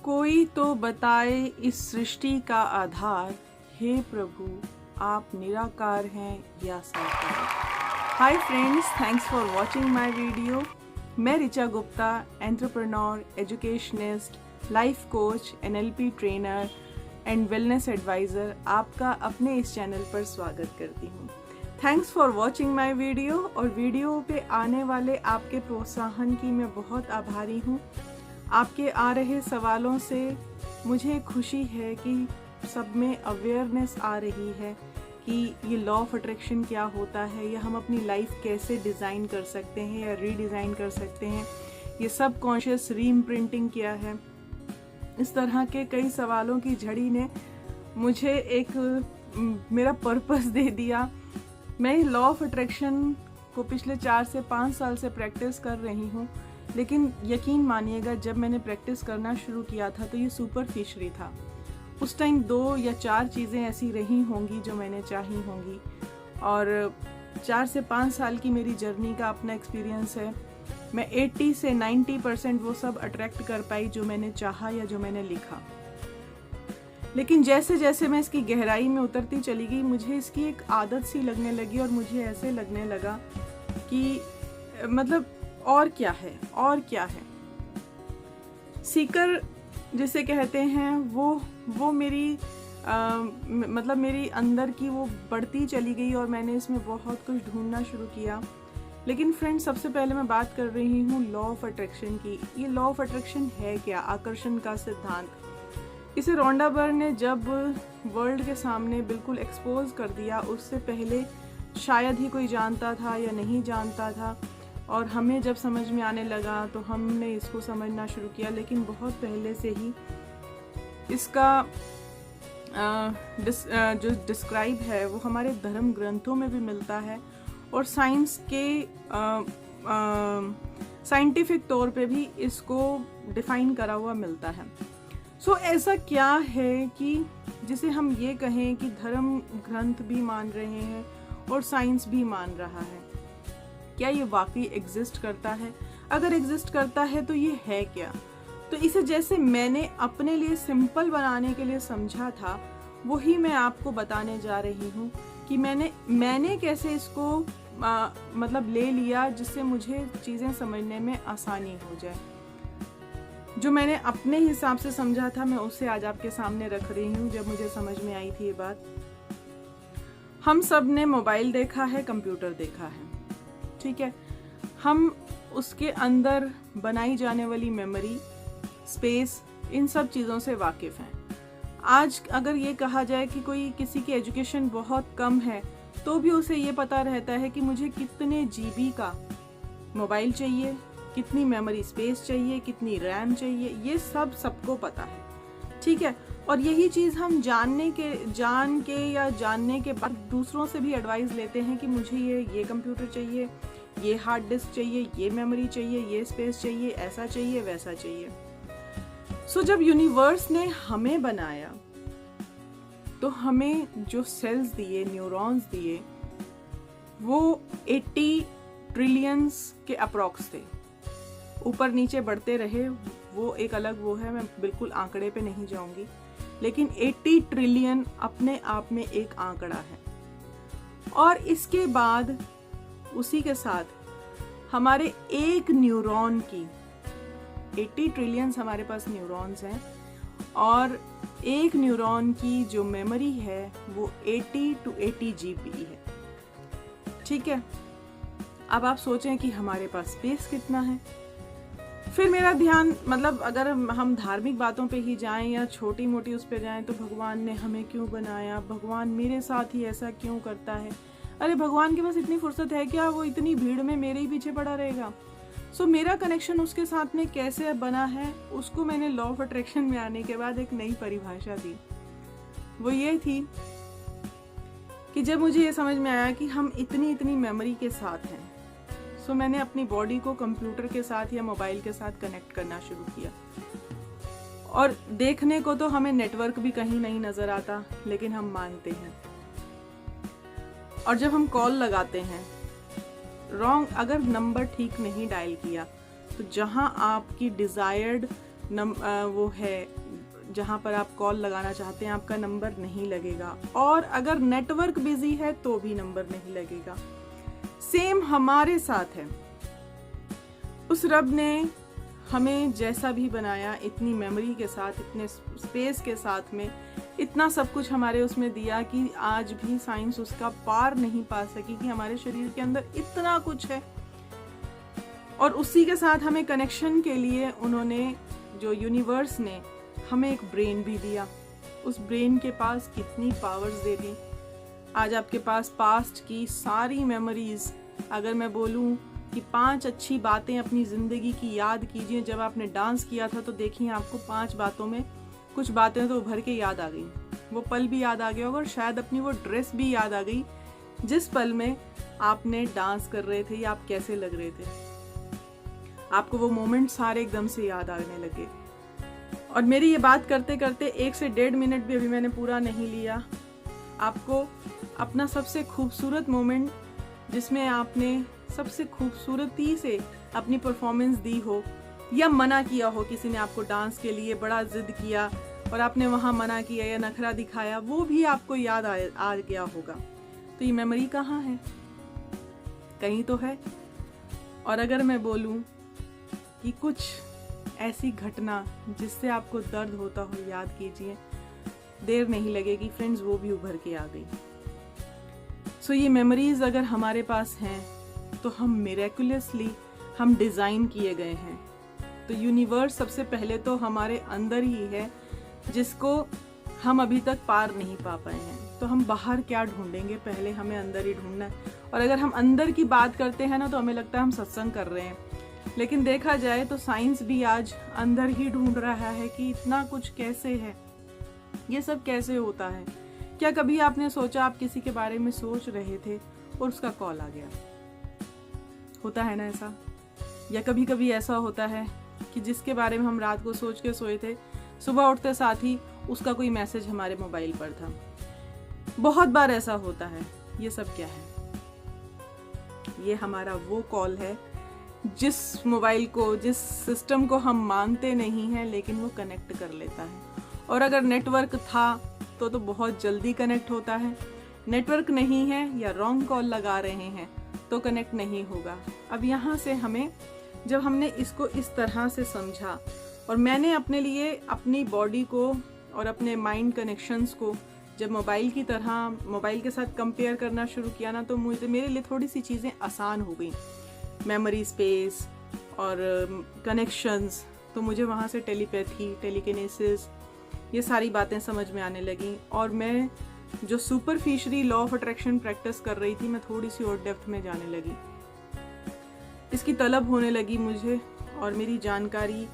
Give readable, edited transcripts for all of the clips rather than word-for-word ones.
कोई तो बताए इस सृष्टि का आधार, हे प्रभु आप निराकार हैं या साकार। Hi friends, thanks for watching my video. मैं Richa Gupta, entrepreneur, educationist, life coach, NLP trainer and wellness advisor आपका अपने इस चैनल पर स्वागत करती हूँ। Thanks for watching my video. और वीडियो पे आने वाले आपके प्रोत्साहन की मैं बहुत आभारी हूँ। आपके आ रहे सवालों से मुझे खुशी है कि सब में अवेयरनेस आ रही है कि ये लॉ ऑफ अट्रैक्शन क्या होता है, या हम अपनी लाइफ कैसे डिज़ाइन कर सकते हैं या रीडिज़ाइन कर सकते हैं, ये सब कॉन्शियस रीइम्प्रिंटिंग क्या है। इस तरह के कई सवालों की झड़ी ने मुझे एक मेरा पर्पस दे दिया। मैं लॉ ऑफ अट्रैक्शन को पिछले 4 से 5 साल से प्रैक्टिस कर रही हूँ, लेकिन यकीन मानिएगा जब मैंने प्रैक्टिस करना शुरू किया था तो ये सुपरफिशियली था। उस टाइम 2 या 4 चीज़ें ऐसी रही होंगी जो मैंने चाही होंगी, और 4 से 5 साल की मेरी जर्नी का अपना एक्सपीरियंस है। मैं 80 से 90% वो सब अट्रैक्ट कर पाई जो मैंने चाहा या जो मैंने लिखा। लेकिन जैसे जैसे मैं इसकी गहराई में उतरती चली गई, मुझे इसकी एक आदत सी लगने लगी और मुझे ऐसे लगने लगा कि मतलब और क्या है, और क्या है। सीकर जिसे कहते हैं वो मेरी मतलब मेरी अंदर की वो बढ़ती चली गई और मैंने इसमें बहुत कुछ ढूंढना शुरू किया। लेकिन फ्रेंड्स, सबसे पहले मैं बात कर रही हूँ लॉ ऑफ अट्रैक्शन की। ये लॉ ऑफ अट्रैक्शन है क्या? आकर्षण का सिद्धांत। इसे रोंडा बर्न ने जब वर्ल्ड के सामने बिल्कुल एक्सपोज कर दिया, उससे पहले शायद ही कोई जानता था या नहीं जानता था, और हमें जब समझ में आने लगा तो हमने इसको समझना शुरू किया। लेकिन बहुत पहले से ही इसका जो डिस्क्राइब है वो हमारे धर्म ग्रंथों में भी मिलता है, और साइंस के साइंटिफिक तौर पे भी इसको डिफाइन करा हुआ मिलता है। सो ऐसा क्या है कि जिसे हम ये कहें कि धर्म ग्रंथ भी मान रहे हैं और साइंस भी मान रहा है? क्या ये वाकई एग्जिस्ट करता है? अगर एग्जिस्ट करता है तो ये है क्या? तो इसे जैसे मैंने अपने लिए सिंपल बनाने के लिए समझा था, वही मैं आपको बताने जा रही हूँ कि मैंने कैसे इसको मतलब ले लिया जिससे मुझे चीज़ें समझने में आसानी हो जाए। जो मैंने अपने हिसाब से समझा था, मैं उसे आज आपके सामने रख रही हूँ। जब मुझे समझ में आई थी ये बात, हम सब ने मोबाइल देखा है, कंप्यूटर देखा है, ठीक है। हम उसके अंदर बनाई जाने वाली मेमोरी, स्पेस, इन सब चीज़ों से वाकिफ़ हैं। आज अगर ये कहा जाए कि कोई किसी की एजुकेशन बहुत कम है, तो भी उसे ये पता रहता है कि मुझे कितने GB का मोबाइल चाहिए, कितनी मेमोरी स्पेस चाहिए, कितनी रैम चाहिए, ये सब सबको पता है, ठीक है। और यही चीज़ हम जान के जानने के बाद दूसरों से भी एडवाइस लेते हैं कि मुझे ये कंप्यूटर चाहिए, ये हार्ड डिस्क चाहिए, ये मेमोरी चाहिए, ये स्पेस चाहिए, ऐसा चाहिए, वैसा चाहिए। सो जब यूनिवर्स ने हमें बनाया तो हमें जो सेल्स दिए, न्यूरॉन्स दिए, वो 80 ट्रिलियंस के अप्रॉक्स थे। ऊपर नीचे बढ़ते रहे, वो एक अलग वो है, मैं बिल्कुल आंकड़े पे नहीं जाऊंगी, लेकिन 80 ट्रिलियन अपने आप में एक आंकड़ा है। और इसके बाद उसी के साथ हमारे एक न्यूरॉन की 80 ट्रिलियंस हमारे पास न्यूरॉन्स हैं, और एक न्यूरॉन की जो मेमोरी है वो 80 to 80 GB है, ठीक है। अब आप सोचें कि हमारे पास स्पेस कितना है। फिर मेरा ध्यान, मतलब अगर हम धार्मिक बातों पे ही जाएं या छोटी मोटी उस पे जाएं, तो भगवान ने हमें क्यों बनाया, भगवान मेरे साथ ही ऐसा क्यों करता है, अरे भगवान के पास इतनी फुर्सत है क्या, वो इतनी भीड़ में मेरे ही पीछे पड़ा रहेगा। सो मेरा कनेक्शन उसके साथ में कैसे बना है, उसको मैंने लॉ ऑफ अट्रैक्शन में आने के बाद एक नई परिभाषा दी। वो ये थी कि जब मुझे ये समझ में आया कि हम इतनी मेमोरी के साथ हैं, सो मैंने अपनी बॉडी को कंप्यूटर के साथ या मोबाइल के साथ कनेक्ट करना शुरू किया। और देखने को तो हमें नेटवर्क भी कहीं नहीं नजर आता, लेकिन हम मानते हैं। और जब हम कॉल लगाते हैं, अगर नंबर ठीक नहीं डायल किया, तो जहां आपकी डिजायर्ड वो है जहाँ पर आप कॉल लगाना चाहते हैं, आपका नंबर नहीं लगेगा। और अगर नेटवर्क बिजी है तो भी नंबर नहीं लगेगा। सेम हमारे साथ है। उस रब ने हमें जैसा भी बनाया, इतनी मेमोरी के साथ, इतने स्पेस के साथ में, इतना सब कुछ हमारे उसमें दिया कि आज भी साइंस उसका पार नहीं पा सकी कि हमारे शरीर के अंदर इतना कुछ है। और उसी के साथ हमें कनेक्शन के लिए उन्होंने, जो यूनिवर्स ने हमें एक ब्रेन भी दिया। उस ब्रेन के पास कितनी पावर्स दे दी। आज आपके पास पास्ट की सारी मेमोरीज, अगर मैं बोलूं कि 5 अच्छी बातें अपनी ज़िंदगी की याद कीजिए। जब आपने डांस किया था तो देखिए आपको 5 बातों में कुछ बातें तो उभर के याद आ गई, वो पल भी याद आ गया होगा, और शायद अपनी वो ड्रेस भी याद आ गई जिस पल में आपने डांस कर रहे थे या आप कैसे लग रहे थे। आपको वो मोमेंट सारे एकदम से याद आने लगे। और मेरी ये बात करते करते 1 से 1.5 मिनट भी अभी मैंने पूरा नहीं लिया। आपको अपना सबसे खूबसूरत मोमेंट, जिसमें आपने सबसे खूबसूरती से अपनी परफॉर्मेंस दी हो या मना किया हो, किसी ने आपको डांस के लिए बड़ा जिद किया और आपने वहाँ मना किया या नखरा दिखाया, वो भी आपको याद आ गया होगा। तो ये मेमोरी कहाँ है? कहीं तो है। और अगर मैं बोलूँ कि कुछ ऐसी घटना जिससे आपको दर्द होता हो, याद कीजिए, देर नहीं लगेगी फ्रेंड्स, वो भी उभर के आ गई। सो ये मेमोरीज अगर हमारे पास हैं तो हम मिरेकुलसली हम डिज़ाइन किए गए हैं। तो यूनिवर्स सबसे पहले तो हमारे अंदर ही है, जिसको हम अभी तक पार नहीं पा पाए हैं। तो हम बाहर क्या ढूंढेंगे, पहले हमें अंदर ही ढूंढना है। और अगर हम अंदर की बात करते हैं ना, तो हमें लगता है हम सत्संग कर रहे हैं, लेकिन देखा जाए तो साइंस भी आज अंदर ही ढूंढ रहा है कि इतना कुछ कैसे है, ये सब कैसे होता है। क्या कभी आपने सोचा आप किसी के बारे में सोच रहे थे और उसका कॉल आ गया? होता है ना ऐसा। या कभी कभी ऐसा होता है कि जिसके बारे में हम रात को सोच के सोए थे, सुबह उठते साथ ही उसका कोई मैसेज हमारे मोबाइल पर था। बहुत बार ऐसा होता है। ये सब क्या है? ये हमारा वो कॉल है जिस मोबाइल को, जिस सिस्टम को हम मानते नहीं हैं, लेकिन वो कनेक्ट कर लेता है। और अगर नेटवर्क था तो बहुत जल्दी कनेक्ट होता है। नेटवर्क नहीं है या रॉन्ग कॉल लगा रहे हैं तो कनेक्ट नहीं होगा। अब यहाँ से हमें, जब हमने इसको इस तरह से समझा और मैंने अपने लिए अपनी बॉडी को और अपने माइंड कनेक्शंस को जब मोबाइल की तरह, मोबाइल के साथ कंपेयर करना शुरू किया ना, तो मेरे लिए थोड़ी सी चीज़ें आसान हो गई। मेमोरी स्पेस और कनेक्शंस, तो मुझे वहाँ से टेलीपैथी, टेलीकिनेसिस, ये सारी बातें समझ में आने लगी। और मैं जो superficially law of attraction practice कर रही थी, मैं थोड़ी सी और डेप्थ में जाने लगी। इसकी तलब होने लगी मुझे, और मेरी जानकारी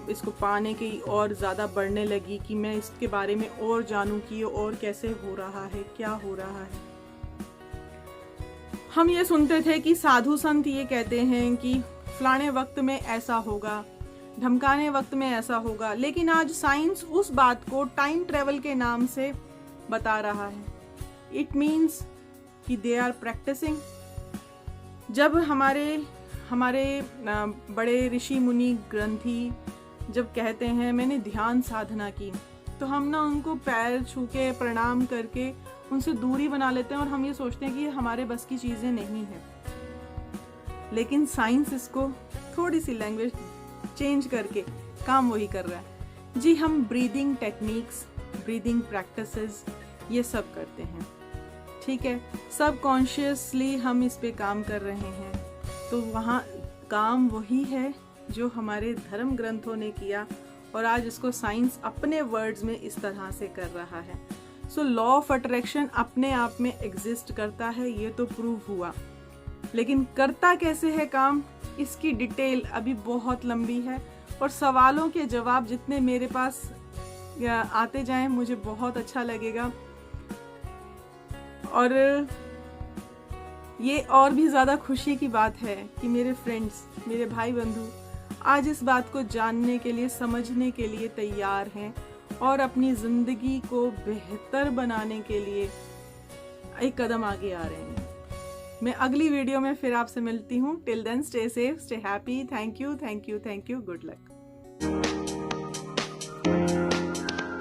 इसको पाने की और ज़्यादा बढ़ने लगी कि मैं इसके बारे में और जानूं कि ये और कैसे हो रहा है, क्या हो रहा है। हम ये सुनते थे कि साधु संत ये कहते हैं कि फलाने वक्त में ऐसा होगा, धमकाने वक्त में ऐसा होगा, लेकिन आज साइंस उस बात को टाइम ट्रेवल के नाम से बता रहा है। इट मीन्स कि दे आर प्रैक्टिसिंग। जब हमारे बड़े ऋषि मुनि ग्रंथी जब कहते हैं मैंने ध्यान साधना की, तो हम ना उनको पैर छू के प्रणाम करके उनसे दूरी बना लेते हैं और हम ये सोचते हैं कि हमारे बस की चीज़ें नहीं हैं। लेकिन साइंस इसको थोड़ी सी लैंग्वेज चेंज करके काम वही कर रहा है। जी, हम ब्रीदिंग टेक्निक्स, ब्रीदिंग प्रैक्टिसेस ये सब करते हैं, ठीक है, सबकॉन्शियसली हम इस पे काम कर रहे हैं। तो वहाँ काम वही है जो हमारे धर्म ग्रंथों ने किया, और आज इसको साइंस अपने वर्ड्स में इस तरह से कर रहा है। सो लॉ ऑफ अट्रैक्शन अपने आप में एग्जिस्ट करता है, ये तो प्रूव हुआ, लेकिन करता कैसे है काम, इसकी डिटेल अभी बहुत लंबी है। और सवालों के जवाब जितने मेरे पास आते जाएं मुझे बहुत अच्छा लगेगा। और ये और भी ज़्यादा खुशी की बात है कि मेरे फ्रेंड्स, मेरे भाई बंधु आज इस बात को जानने के लिए, समझने के लिए तैयार हैं और अपनी ज़िंदगी को बेहतर बनाने के लिए एक कदम आगे आ रहे हैं। मैं अगली वीडियो में फिर आपसे मिलती हूँ। Till then stay safe, stay happy. Thank you, thank you, thank you. Good luck.